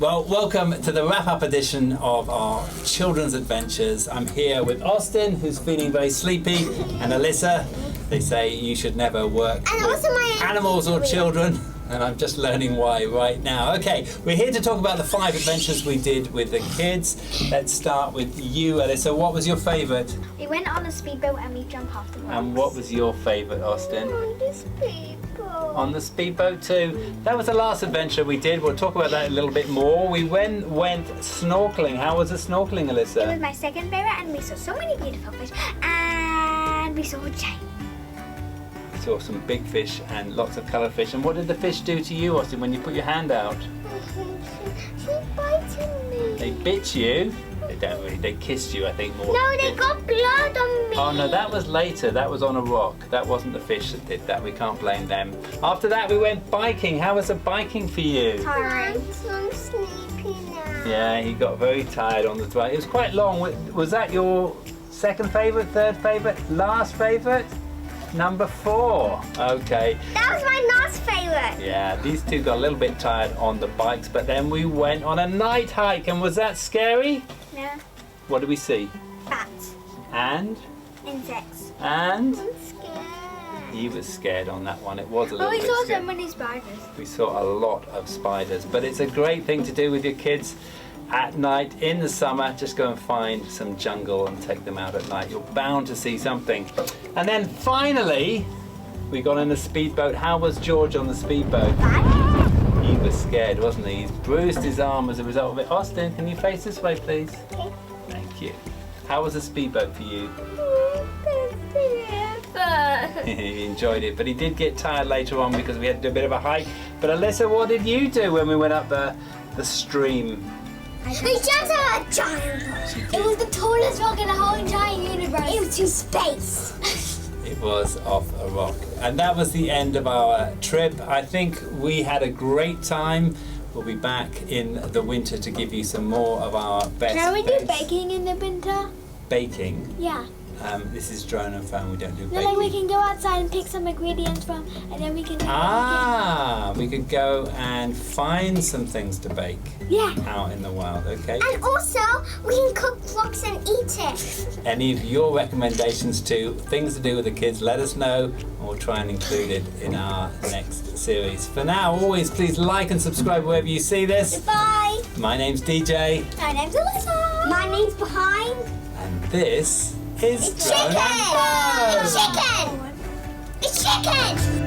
Well, welcome to the wrap-up edition of our children's adventures. I'm here with Austin, who's feeling very sleepy, and Alyssa. They say you should never work And with also my animals or children, and I'm just learning why right now. Okay, we're here to talk about the 5 adventures we did with the kids. Let's start with you, Alyssa. What was your favourite? We went on a speedboat and we jumped off the rocks. And what was your favourite, Austin? On the speedboat. On the speedboat too. That was the last adventure we did. We'll talk about that a little bit more. We went snorkeling. How was the snorkeling, It was Alyssa? my second favourite and we saw so many beautiful fish and we saw a giant. We saw some big fish and lots of coloured fish. And what did the fish do to you, Austin, when you put your hand out? She biting me. They bit you? They don't really. They kissed you, I think, more. No, than they bit. got blood on me. Oh no, that was later. That was on a rock. That wasn't the fish that did that. We can't blame them. After that, we went biking. How was the biking for you? Tiring. I'm sleepy now. Yeah, he got very tired on the drive. It was quite long. Was that your second favourite, third favourite, last favourite? Number 4. Okay. That was my last favourite. Yeah, these two got a little bit tired on the bikes, but then we went on a night hike, and was that scary? Yeah. What did we see? Bats. And? Insects. And? I'm scared. He was scared on that one. It was a little Oh, we bit saw scary. so many spiders. We saw a lot of spiders, but it's a great thing to do with your kids at night in the summer. Just go and find some jungle and take them out at night. You're bound to see something. And then finally, we got in a speedboat. How was George on the speedboat? Bad? He was scared, wasn't he? He's bruised his arm as a result of it. Austin, can you face this way, please? Okay. Thank you. How was the speedboat for you? He enjoyed it, but he did get tired later on because we had to do a bit of a hike. But Alyssa, what did you do when we went up the stream? We jumped out a giant rock. It was the tallest rock in the whole entire universe. It was to space. It was off a rock. And that was the end of our trip. I think we had a great time. We'll be back in the winter to give you some more of our best Can we do bits. baking in the winter? Baking? Yeah. This is drone and phone. We don't do No, baking. like we can go outside and pick some ingredients from, and then we can make We could go and find some things to bake Yeah. out in the wild, okay? And also, we can cook rocks and eat it. Any of your recommendations to things to do with the kids, let us know, and we'll try and include it in our next series. For now, always please like and subscribe wherever you see this. Bye. My name's DJ, My name's Alyssa. My name's Behind. and this is It's Drone chicken. and Phone. It's chicken. It's chicken.